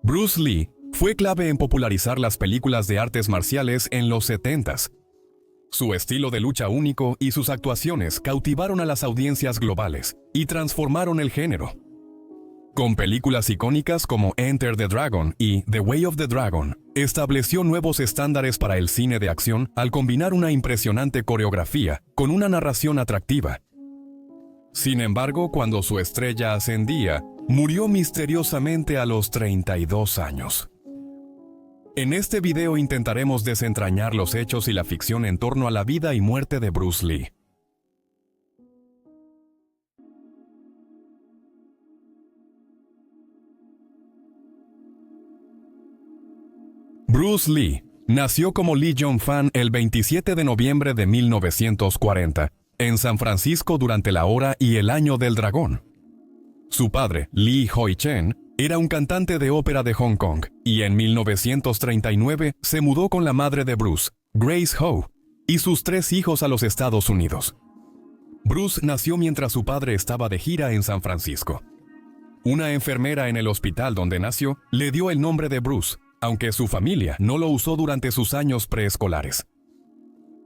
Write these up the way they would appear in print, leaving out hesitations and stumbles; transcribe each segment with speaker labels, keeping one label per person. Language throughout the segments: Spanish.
Speaker 1: Bruce Lee fue clave en popularizar las películas de artes marciales en los 70s. Su estilo de lucha único y sus actuaciones cautivaron a las audiencias globales y transformaron el género. Con películas icónicas como Enter the Dragon y The Way of the Dragon, estableció nuevos estándares para el cine de acción al combinar una impresionante coreografía con una narración atractiva. Sin embargo, cuando su estrella ascendía, murió misteriosamente a los 32 años. En este video intentaremos desentrañar los hechos y la ficción en torno a la vida y muerte de Bruce Lee. Bruce Lee nació como Lee Jong-fan el 27 de noviembre de 1940, en San Francisco durante la hora y el año del dragón. Su padre, Lee Hoi-chen, era un cantante de ópera de Hong Kong y en 1939 se mudó con la madre de Bruce, Grace Ho, y sus 3 hijos a los Estados Unidos. Bruce nació mientras su padre estaba de gira en San Francisco. Una enfermera en el hospital donde nació le dio el nombre de Bruce, aunque su familia no lo usó durante sus años preescolares.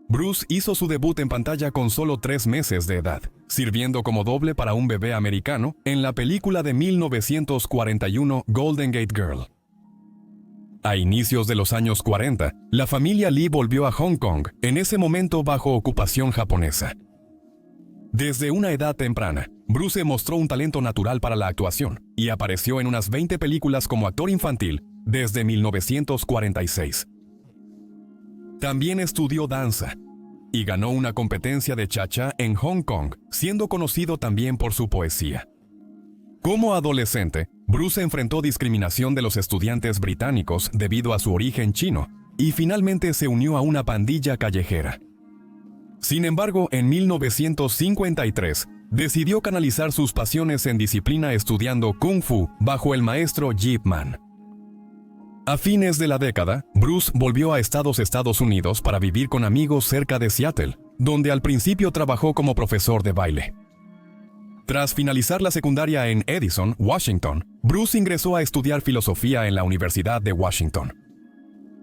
Speaker 1: Bruce hizo su debut en pantalla con solo 3 meses de edad, sirviendo como doble para un bebé americano en la película de 1941 Golden Gate Girl. A inicios de los años 40, la familia Lee volvió a Hong Kong, en ese momento bajo ocupación japonesa. Desde una edad temprana, Bruce mostró un talento natural para la actuación y apareció en unas 20 películas como actor infantil desde 1946. También estudió danza y ganó una competencia de cha-cha en Hong Kong, siendo conocido también por su poesía. Como adolescente, Bruce enfrentó discriminación de los estudiantes británicos debido a su origen chino y finalmente se unió a una pandilla callejera. Sin embargo, en 1953, decidió canalizar sus pasiones en disciplina estudiando Kung Fu bajo el maestro Yip Man. A fines de la década, Bruce volvió a Estados Unidos para vivir con amigos cerca de Seattle, donde al principio trabajó como profesor de baile. Tras finalizar la secundaria en Edison, Washington, Bruce ingresó a estudiar filosofía en la Universidad de Washington.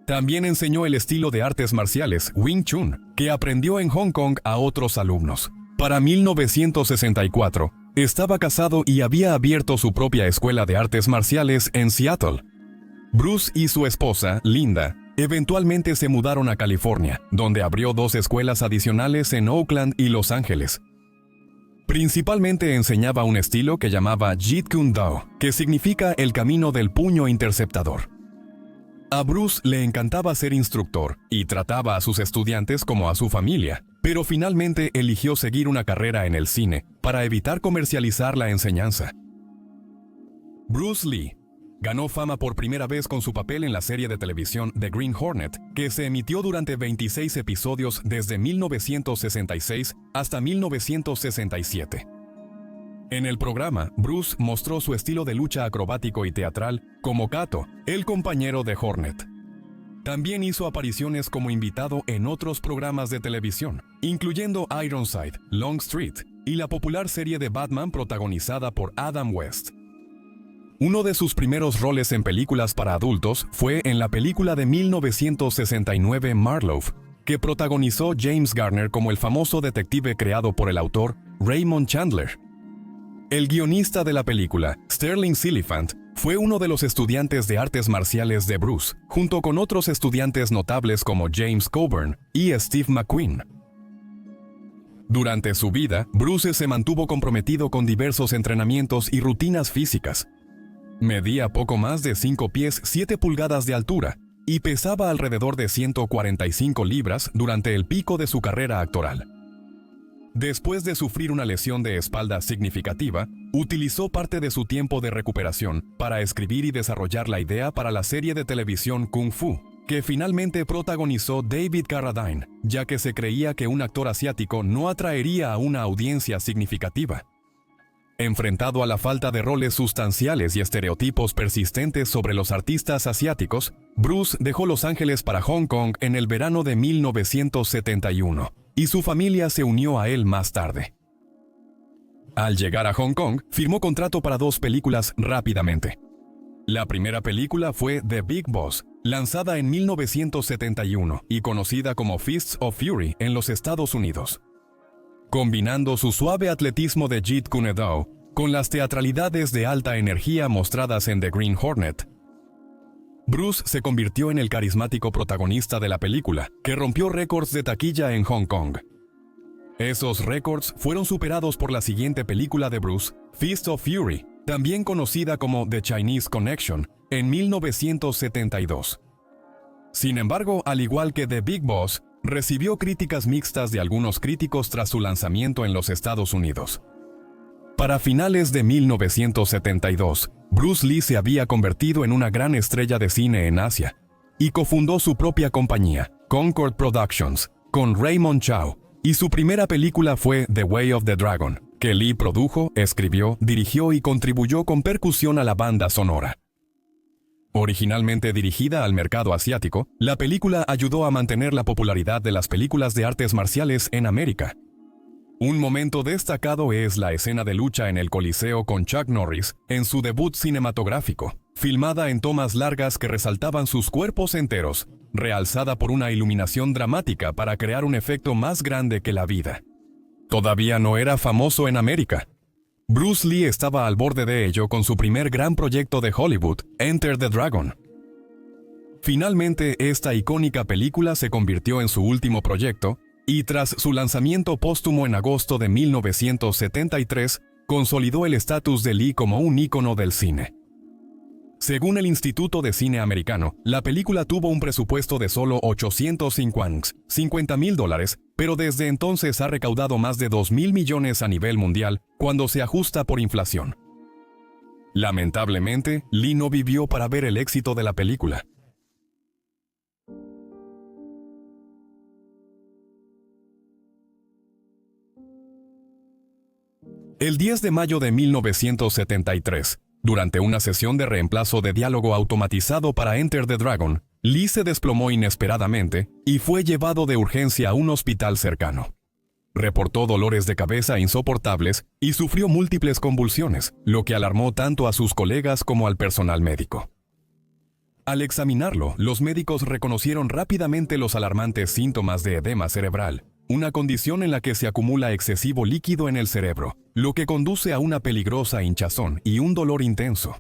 Speaker 1: También enseñó el estilo de artes marciales Wing Chun, que aprendió en Hong Kong a otros alumnos. Para 1964, estaba casado y había abierto su propia escuela de artes marciales en Seattle. Bruce y su esposa, Linda, eventualmente se mudaron a California, donde abrió 2 escuelas adicionales en Oakland y Los Ángeles. Principalmente enseñaba un estilo que llamaba Jeet Kune Do, que significa el camino del puño interceptador. A Bruce le encantaba ser instructor y trataba a sus estudiantes como a su familia, pero finalmente eligió seguir una carrera en el cine para evitar comercializar la enseñanza. Bruce Lee ganó fama por primera vez con su papel en la serie de televisión The Green Hornet, que se emitió durante 26 episodios desde 1966 hasta 1967. En el programa, Bruce mostró su estilo de lucha acrobático y teatral como Kato, el compañero de Hornet. También hizo apariciones como invitado en otros programas de televisión, incluyendo Ironside, Longstreet y la popular serie de Batman protagonizada por Adam West. Uno de sus primeros roles en películas para adultos fue en la película de 1969 Marlowe, que protagonizó James Garner como el famoso detective creado por el autor Raymond Chandler. El guionista de la película, Sterling Siliphant, fue uno de los estudiantes de artes marciales de Bruce, junto con otros estudiantes notables como James Coburn y Steve McQueen. Durante su vida, Bruce se mantuvo comprometido con diversos entrenamientos y rutinas físicas. Medía poco más de 5 pies 7 pulgadas de altura y pesaba alrededor de 145 libras durante el pico de su carrera actoral. Después de sufrir una lesión de espalda significativa, utilizó parte de su tiempo de recuperación para escribir y desarrollar la idea para la serie de televisión Kung Fu, que finalmente protagonizó David Carradine, ya que se creía que un actor asiático no atraería a una audiencia significativa. Enfrentado a la falta de roles sustanciales y estereotipos persistentes sobre los artistas asiáticos, Bruce dejó Los Ángeles para Hong Kong en el verano de 1971, y su familia se unió a él más tarde. Al llegar a Hong Kong, firmó contrato para 2 películas rápidamente. La primera película fue The Big Boss, lanzada en 1971 y conocida como Fists of Fury en los Estados Unidos. Combinando su suave atletismo de Jeet Kune Do con las teatralidades de alta energía mostradas en The Green Hornet, Bruce se convirtió en el carismático protagonista de la película, que rompió récords de taquilla en Hong Kong. Esos récords fueron superados por la siguiente película de Bruce, Fist of Fury, también conocida como The Chinese Connection, en 1972. Sin embargo, al igual que The Big Boss, recibió críticas mixtas de algunos críticos tras su lanzamiento en los Estados Unidos. Para finales de 1972, Bruce Lee se había convertido en una gran estrella de cine en Asia y cofundó su propia compañía, Concord Productions, con Raymond Chow, y su primera película fue The Way of the Dragon, que Lee produjo, escribió, dirigió y contribuyó con percusión a la banda sonora. Originalmente dirigida al mercado asiático, la película ayudó a mantener la popularidad de las películas de artes marciales en América. Un momento destacado es la escena de lucha en el Coliseo con Chuck Norris en su debut cinematográfico, filmada en tomas largas que resaltaban sus cuerpos enteros, realzada por una iluminación dramática para crear un efecto más grande que la vida. Todavía no era famoso en América. Bruce Lee estaba al borde de ello con su primer gran proyecto de Hollywood, Enter the Dragon. Finalmente, esta icónica película se convirtió en su último proyecto, y tras su lanzamiento póstumo en agosto de 1973, consolidó el estatus de Lee como un ícono del cine. Según el Instituto de Cine Americano, la película tuvo un presupuesto de solo $850,000, pero desde entonces ha recaudado más de $2,000 millones a nivel mundial cuando se ajusta por inflación. Lamentablemente, Lee no vivió para ver el éxito de la película. El 10 de mayo de 1973, durante una sesión de reemplazo de diálogo automatizado para Enter the Dragon, Lee se desplomó inesperadamente y fue llevado de urgencia a un hospital cercano. Reportó dolores de cabeza insoportables y sufrió múltiples convulsiones, lo que alarmó tanto a sus colegas como al personal médico. Al examinarlo, los médicos reconocieron rápidamente los alarmantes síntomas de edema cerebral, una condición en la que se acumula excesivo líquido en el cerebro, lo que conduce a una peligrosa hinchazón y un dolor intenso.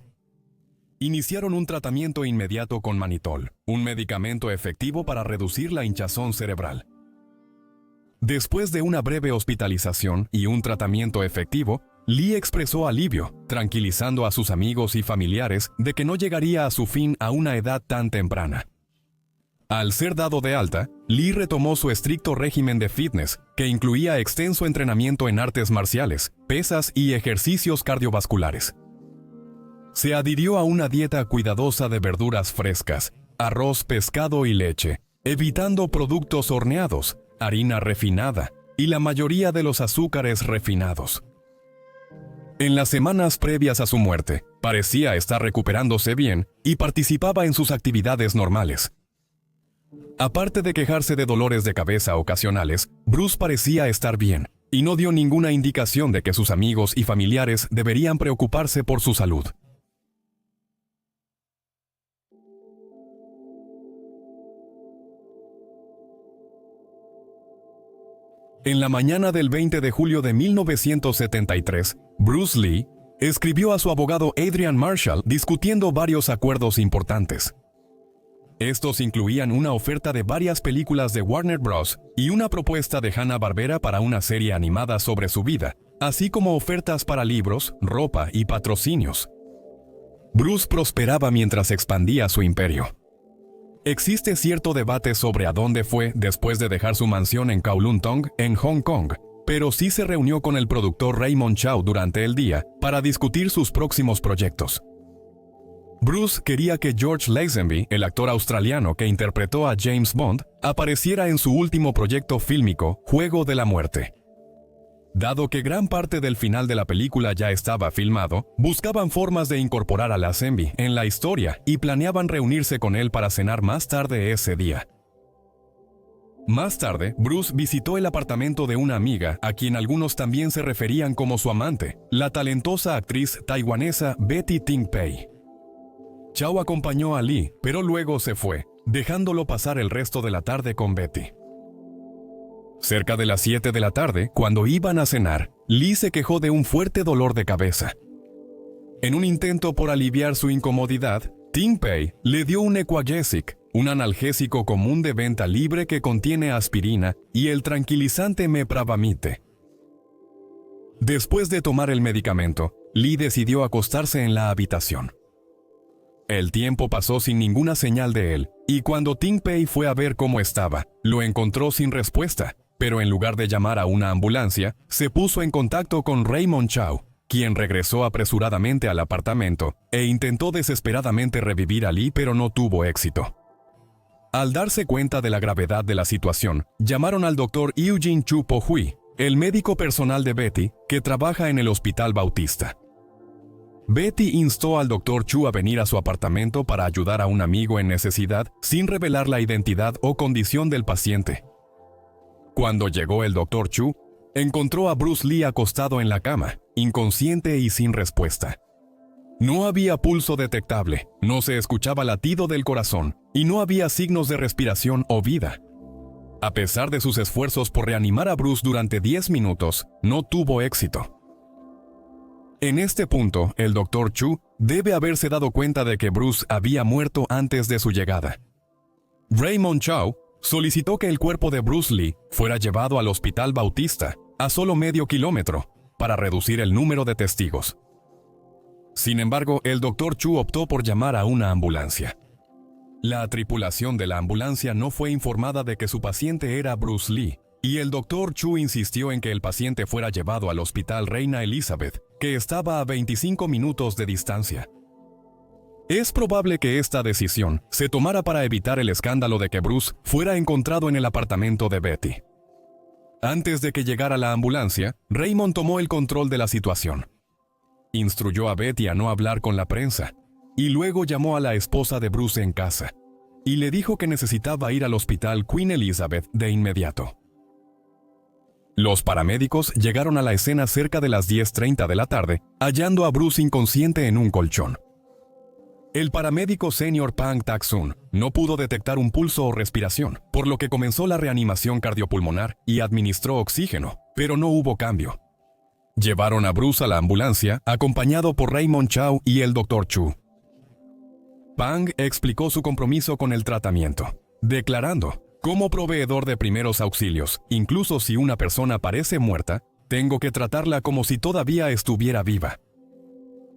Speaker 1: Iniciaron un tratamiento inmediato con manitol, un medicamento efectivo para reducir la hinchazón cerebral. Después de una breve hospitalización y un tratamiento efectivo, Lee expresó alivio, tranquilizando a sus amigos y familiares de que no llegaría a su fin a una edad tan temprana. Al ser dado de alta, Lee retomó su estricto régimen de fitness, que incluía extenso entrenamiento en artes marciales, pesas y ejercicios cardiovasculares. Se adhirió a una dieta cuidadosa de verduras frescas, arroz, pescado y leche, evitando productos horneados, harina refinada y la mayoría de los azúcares refinados. En las semanas previas a su muerte, parecía estar recuperándose bien y participaba en sus actividades normales. Aparte de quejarse de dolores de cabeza ocasionales, Bruce parecía estar bien y no dio ninguna indicación de que sus amigos y familiares deberían preocuparse por su salud. En la mañana del 20 de julio de 1973, Bruce Lee escribió a su abogado Adrian Marshall discutiendo varios acuerdos importantes. Estos incluían una oferta de varias películas de Warner Bros. Y una propuesta de Hanna-Barbera para una serie animada sobre su vida, así como ofertas para libros, ropa y patrocinios. Bruce prosperaba mientras expandía su imperio. Existe cierto debate sobre a dónde fue después de dejar su mansión en Kowloon Tong, en Hong Kong, pero sí se reunió con el productor Raymond Chow durante el día para discutir sus próximos proyectos. Bruce quería que George Lazenby, el actor australiano que interpretó a James Bond, apareciera en su último proyecto fílmico, Juego de la Muerte. Dado que gran parte del final de la película ya estaba filmado, buscaban formas de incorporar a Lazenby en la historia y planeaban reunirse con él para cenar más tarde ese día. Más tarde, Bruce visitó el apartamento de una amiga a quien algunos también se referían como su amante, la talentosa actriz taiwanesa Betty Ting Pei. Chow acompañó a Lee, pero luego se fue, dejándolo pasar el resto de la tarde con Betty. Cerca de las 7 de la tarde, cuando iban a cenar, Lee se quejó de un fuerte dolor de cabeza. En un intento por aliviar su incomodidad, Ting Pei le dio un Equagesic, un analgésico común de venta libre que contiene aspirina, y el tranquilizante Mepravamite. Después de tomar el medicamento, Lee decidió acostarse en la habitación. El tiempo pasó sin ninguna señal de él, y cuando Ting Pei fue a ver cómo estaba, lo encontró sin respuesta, pero en lugar de llamar a una ambulancia, se puso en contacto con Raymond Chow, quien regresó apresuradamente al apartamento e intentó desesperadamente revivir a Lee, pero no tuvo éxito. Al darse cuenta de la gravedad de la situación, llamaron al doctor Eugene Chu Po-hui, el médico personal de Betty, que trabaja en el Hospital Bautista. Betty instó al Dr. Chu a venir a su apartamento para ayudar a un amigo en necesidad sin revelar la identidad o condición del paciente. Cuando llegó el Dr. Chu, encontró a Bruce Lee acostado en la cama, inconsciente y sin respuesta. No había pulso detectable, no se escuchaba latido del corazón y no había signos de respiración o vida. A pesar de sus esfuerzos por reanimar a Bruce durante 10 minutos, no tuvo éxito. En este punto, el Dr. Chu debe haberse dado cuenta de que Bruce había muerto antes de su llegada. Raymond Chow solicitó que el cuerpo de Bruce Lee fuera llevado al Hospital Bautista, a solo medio kilómetro, para reducir el número de testigos. Sin embargo, el Dr. Chu optó por llamar a una ambulancia. La tripulación de la ambulancia no fue informada de que su paciente era Bruce Lee, y el Dr. Chu insistió en que el paciente fuera llevado al Hospital Reina Elizabeth, que estaba a 25 minutos de distancia. Es probable que esta decisión se tomara para evitar el escándalo de que Bruce fuera encontrado en el apartamento de Betty. Antes de que llegara la ambulancia, Raymond tomó el control de la situación. Instruyó a Betty a no hablar con la prensa, y luego llamó a la esposa de Bruce en casa, y le dijo que necesitaba ir al Hospital Queen Elizabeth de inmediato. Los paramédicos llegaron a la escena cerca de las 10:30 de la tarde, hallando a Bruce inconsciente en un colchón. El paramédico senior Pang Tak-sun no pudo detectar un pulso o respiración, por lo que comenzó la reanimación cardiopulmonar y administró oxígeno, pero no hubo cambio. Llevaron a Bruce a la ambulancia, acompañado por Raymond Chow y el Dr. Chu. Pang explicó su compromiso con el tratamiento, declarando: como proveedor de primeros auxilios, incluso si una persona parece muerta, tengo que tratarla como si todavía estuviera viva.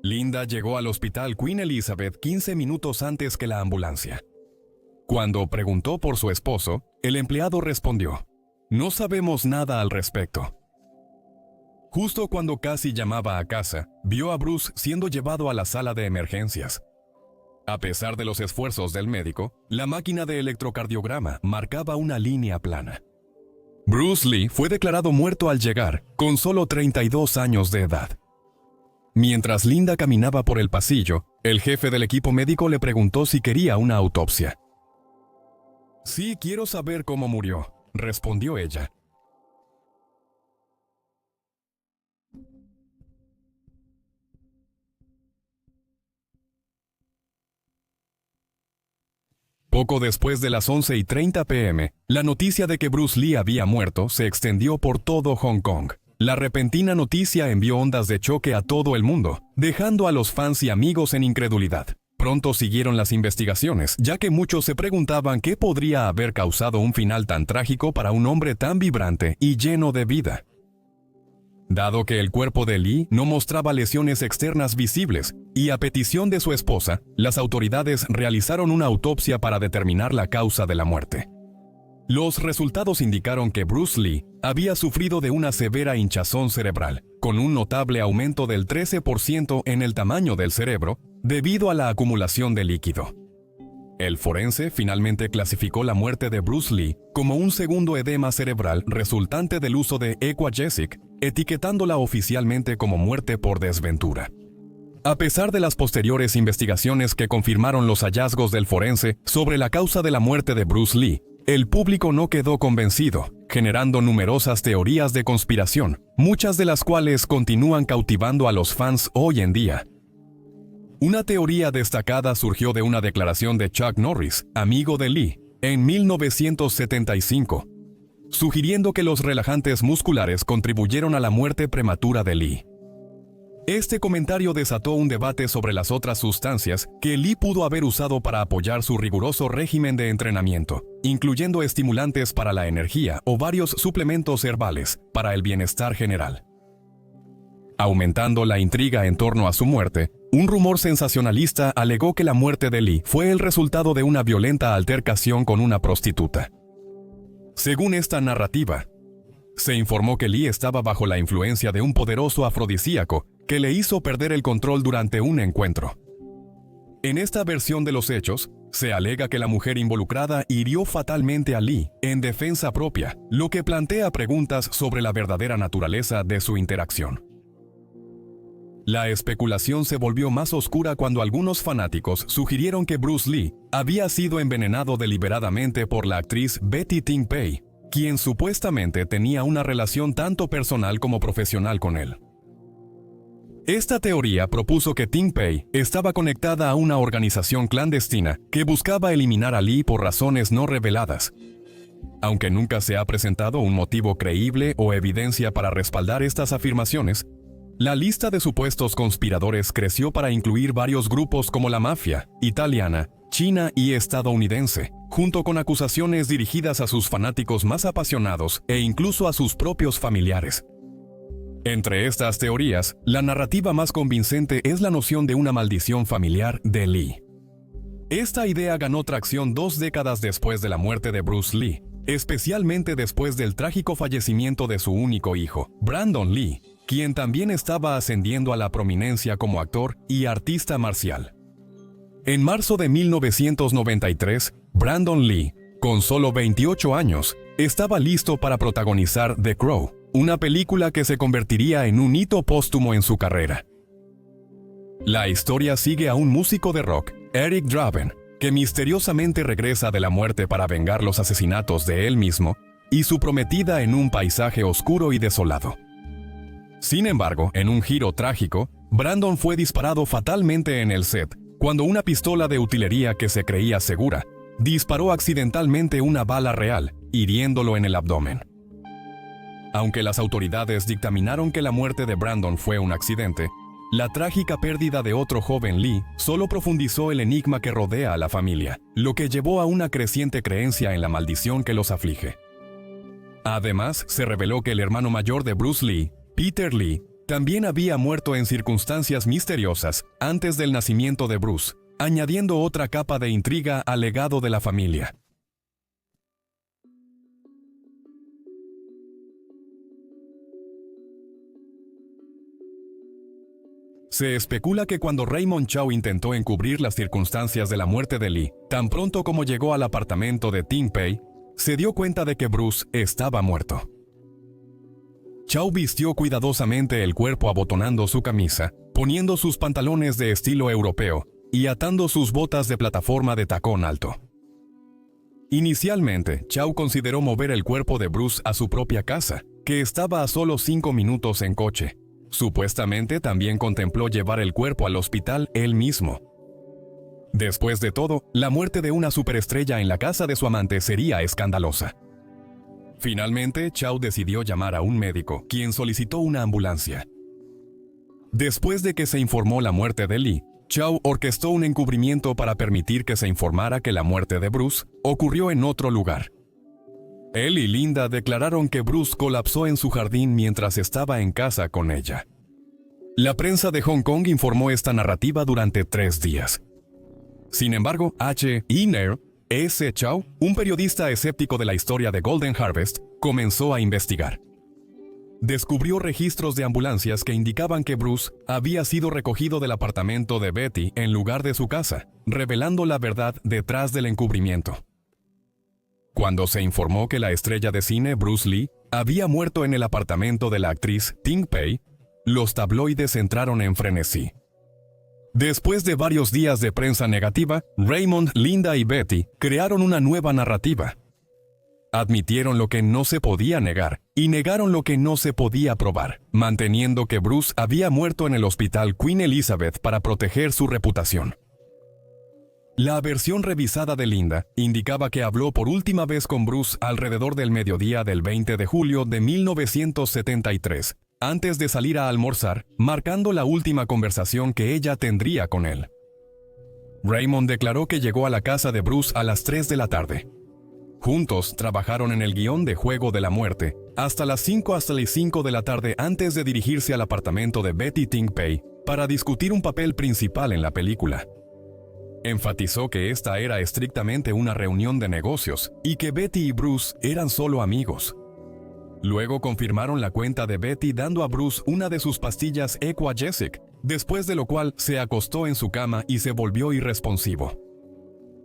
Speaker 1: Linda llegó al Hospital Queen Elizabeth 15 minutos antes que la ambulancia. Cuando preguntó por su esposo, el empleado respondió: no sabemos nada al respecto. Justo cuando casi llamaba a casa, vio a Bruce siendo llevado a la sala de emergencias. A pesar de los esfuerzos del médico, la máquina de electrocardiograma marcaba una línea plana. Bruce Lee fue declarado muerto al llegar, con solo 32 años de edad. Mientras Linda caminaba por el pasillo, el jefe del equipo médico le preguntó si quería una autopsia. Sí, quiero saber cómo murió, respondió ella. Poco después de las 11:30 p.m., la noticia de que Bruce Lee había muerto se extendió por todo Hong Kong. La repentina noticia envió ondas de choque a todo el mundo, dejando a los fans y amigos en incredulidad. Pronto siguieron las investigaciones, ya que muchos se preguntaban qué podría haber causado un final tan trágico para un hombre tan vibrante y lleno de vida. Dado que el cuerpo de Lee no mostraba lesiones externas visibles, y a petición de su esposa, las autoridades realizaron una autopsia para determinar la causa de la muerte. Los resultados indicaron que Bruce Lee había sufrido de una severa hinchazón cerebral, con un notable aumento del 13% en el tamaño del cerebro, debido a la acumulación de líquido. El forense finalmente clasificó la muerte de Bruce Lee como un segundo edema cerebral resultante del uso de Equagesic, etiquetándola oficialmente como muerte por desventura. A pesar de las posteriores investigaciones que confirmaron los hallazgos del forense sobre la causa de la muerte de Bruce Lee, el público no quedó convencido, generando numerosas teorías de conspiración, muchas de las cuales continúan cautivando a los fans hoy en día. Una teoría destacada surgió de una declaración de Chuck Norris, amigo de Lee, en 1975, sugiriendo que los relajantes musculares contribuyeron a la muerte prematura de Lee. Este comentario desató un debate sobre las otras sustancias que Lee pudo haber usado para apoyar su riguroso régimen de entrenamiento, incluyendo estimulantes para la energía o varios suplementos herbales para el bienestar general. Aumentando la intriga en torno a su muerte, un rumor sensacionalista alegó que la muerte de Lee fue el resultado de una violenta altercación con una prostituta. Según esta narrativa, se informó que Lee estaba bajo la influencia de un poderoso afrodisíaco que le hizo perder el control durante un encuentro. En esta versión de los hechos, se alega que la mujer involucrada hirió fatalmente a Lee en defensa propia, lo que plantea preguntas sobre la verdadera naturaleza de su interacción. La especulación se volvió más oscura cuando algunos fanáticos sugirieron que Bruce Lee había sido envenenado deliberadamente por la actriz Betty Ting Pei, quien supuestamente tenía una relación tanto personal como profesional con él. Esta teoría propuso que Ting Pei estaba conectada a una organización clandestina que buscaba eliminar a Lee por razones no reveladas. Aunque nunca se ha presentado un motivo creíble o evidencia para respaldar estas afirmaciones, la lista de supuestos conspiradores creció para incluir varios grupos como la mafia, italiana, china y estadounidense, junto con acusaciones dirigidas a sus fanáticos más apasionados e incluso a sus propios familiares. Entre estas teorías, la narrativa más convincente es la noción de una maldición familiar de Lee. Esta idea ganó tracción 2 décadas después de la muerte de Bruce Lee, especialmente después del trágico fallecimiento de su único hijo, Brandon Lee, quien también estaba ascendiendo a la prominencia como actor y artista marcial. En marzo de 1993, Brandon Lee, con solo 28 años, estaba listo para protagonizar The Crow, una película que se convertiría en un hito póstumo en su carrera. La historia sigue a un músico de rock, Eric Draven, que misteriosamente regresa de la muerte para vengar los asesinatos de él mismo y su prometida en un paisaje oscuro y desolado. Sin embargo, en un giro trágico, Brandon fue disparado fatalmente en el set, cuando una pistola de utilería que se creía segura disparó accidentalmente una bala real, hiriéndolo en el abdomen. Aunque las autoridades dictaminaron que la muerte de Brandon fue un accidente, la trágica pérdida de otro joven Lee solo profundizó el enigma que rodea a la familia, lo que llevó a una creciente creencia en la maldición que los aflige. Además, se reveló que el hermano mayor de Bruce Lee, Peter Lee, también había muerto en circunstancias misteriosas antes del nacimiento de Bruce, añadiendo otra capa de intriga al legado de la familia. Se especula que cuando Raymond Chow intentó encubrir las circunstancias de la muerte de Lee, tan pronto como llegó al apartamento de Ting Pei, se dio cuenta de que Bruce estaba muerto. Chow vistió cuidadosamente el cuerpo abotonando su camisa, poniendo sus pantalones de estilo europeo y atando sus botas de plataforma de tacón alto. Inicialmente, Chow consideró mover el cuerpo de Bruce a su propia casa, que estaba a solo 5 minutos en coche. Supuestamente también contempló llevar el cuerpo al hospital él mismo. Después de todo, la muerte de una superestrella en la casa de su amante sería escandalosa. Finalmente, Chow decidió llamar a un médico, quien solicitó una ambulancia. Después de que se informó la muerte de Lee, Chow orquestó un encubrimiento para permitir que se informara que la muerte de Bruce ocurrió en otro lugar. Él y Linda declararon que Bruce colapsó en su jardín mientras estaba en casa con ella. La prensa de Hong Kong informó esta narrativa durante 3 días. Sin embargo, H. Iner S. Chow, un periodista escéptico de la historia de Golden Harvest, comenzó a investigar. Descubrió registros de ambulancias que indicaban que Bruce había sido recogido del apartamento de Betty en lugar de su casa, revelando la verdad detrás del encubrimiento. Cuando se informó que la estrella de cine Bruce Lee había muerto en el apartamento de la actriz Ting Pei, los tabloides entraron en frenesí. Después de varios días de prensa negativa, Raymond, Linda y Betty crearon una nueva narrativa. Admitieron lo que no se podía negar y negaron lo que no se podía probar, manteniendo que Bruce había muerto en el hospital Queen Elizabeth para proteger su reputación. La versión revisada de Linda indicaba que habló por última vez con Bruce alrededor del mediodía del 20 de julio de 1973, antes de salir a almorzar, marcando la última conversación que ella tendría con él. Raymond declaró que llegó a la casa de Bruce a las 3 de la tarde. Juntos trabajaron en el guión de Juego de la Muerte hasta las 5 de la tarde antes de dirigirse al apartamento de Betty Tinkpey para discutir un papel principal en la película. Enfatizó que esta era estrictamente una reunión de negocios y que Betty y Bruce eran solo amigos. Luego confirmaron la cuenta de Betty dando a Bruce una de sus pastillas Equagesic, después de lo cual se acostó en su cama y se volvió irresponsivo.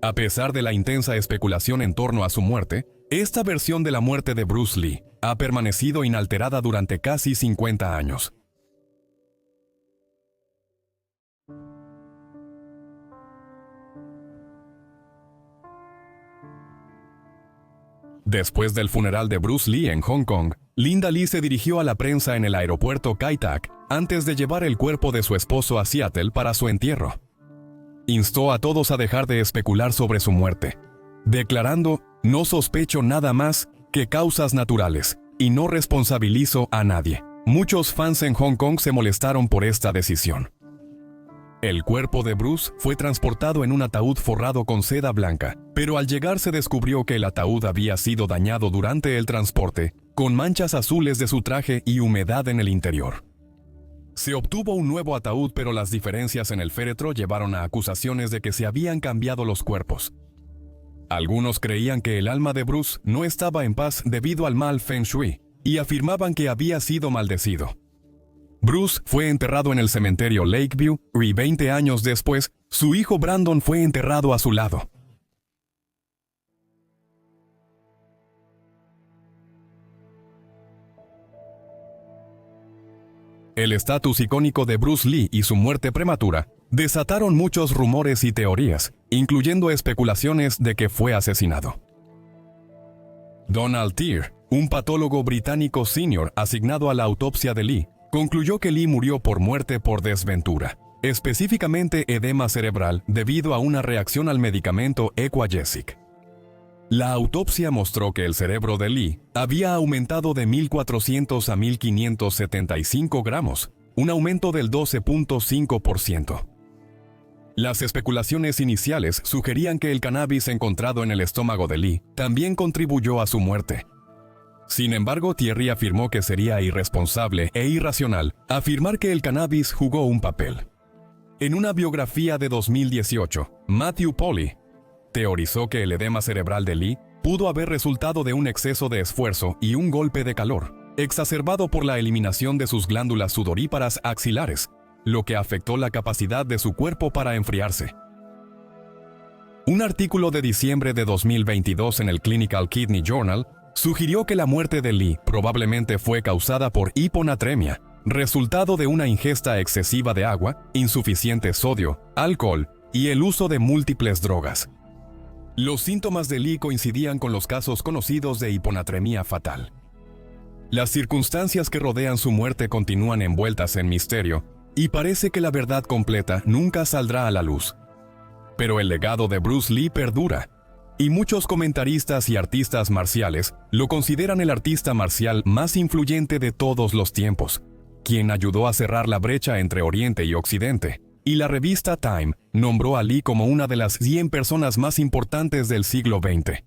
Speaker 1: A pesar de la intensa especulación en torno a su muerte, esta versión de la muerte de Bruce Lee ha permanecido inalterada durante casi 50 años. Después del funeral de Bruce Lee en Hong Kong, Linda Lee se dirigió a la prensa en el aeropuerto Kai Tak antes de llevar el cuerpo de su esposo a Seattle para su entierro. Instó a todos a dejar de especular sobre su muerte, declarando: "No sospecho nada más que causas naturales y no responsabilizo a nadie". Muchos fans en Hong Kong se molestaron por esta decisión. El cuerpo de Bruce fue transportado en un ataúd forrado con seda blanca, pero al llegar se descubrió que el ataúd había sido dañado durante el transporte, con manchas azules de su traje y humedad en el interior. Se obtuvo un nuevo ataúd, pero las diferencias en el féretro llevaron a acusaciones de que se habían cambiado los cuerpos. Algunos creían que el alma de Bruce no estaba en paz debido al mal Feng Shui, y afirmaban que había sido maldecido. Bruce fue enterrado en el cementerio Lakeview y 20 años después, su hijo Brandon fue enterrado a su lado. El estatus icónico de Bruce Lee y su muerte prematura desataron muchos rumores y teorías, incluyendo especulaciones de que fue asesinado. Donald Teer, un patólogo británico senior asignado a la autopsia de Lee, concluyó que Lee murió por muerte por desventura, específicamente edema cerebral debido a una reacción al medicamento Equagesic. La autopsia mostró que el cerebro de Lee había aumentado de 1.400 a 1.575 gramos, un aumento del 12.5%. Las especulaciones iniciales sugerían que el cannabis encontrado en el estómago de Lee también contribuyó a su muerte. Sin embargo, Thierry afirmó que sería irresponsable e irracional afirmar que el cannabis jugó un papel. En una biografía de 2018, Matthew Polly teorizó que el edema cerebral de Lee pudo haber resultado de un exceso de esfuerzo y un golpe de calor, exacerbado por la eliminación de sus glándulas sudoríparas axilares, lo que afectó la capacidad de su cuerpo para enfriarse. Un artículo de diciembre de 2022 en el Clinical Kidney Journal sugirió que la muerte de Lee probablemente fue causada por hiponatremia, resultado de una ingesta excesiva de agua, insuficiente sodio, alcohol y el uso de múltiples drogas. Los síntomas de Lee coincidían con los casos conocidos de hiponatremia fatal. Las circunstancias que rodean su muerte continúan envueltas en misterio, y parece que la verdad completa nunca saldrá a la luz. Pero el legado de Bruce Lee perdura, y muchos comentaristas y artistas marciales lo consideran el artista marcial más influyente de todos los tiempos, quien ayudó a cerrar la brecha entre Oriente y Occidente, y la revista Time nombró a Lee como una de las 100 personas más importantes del siglo XX.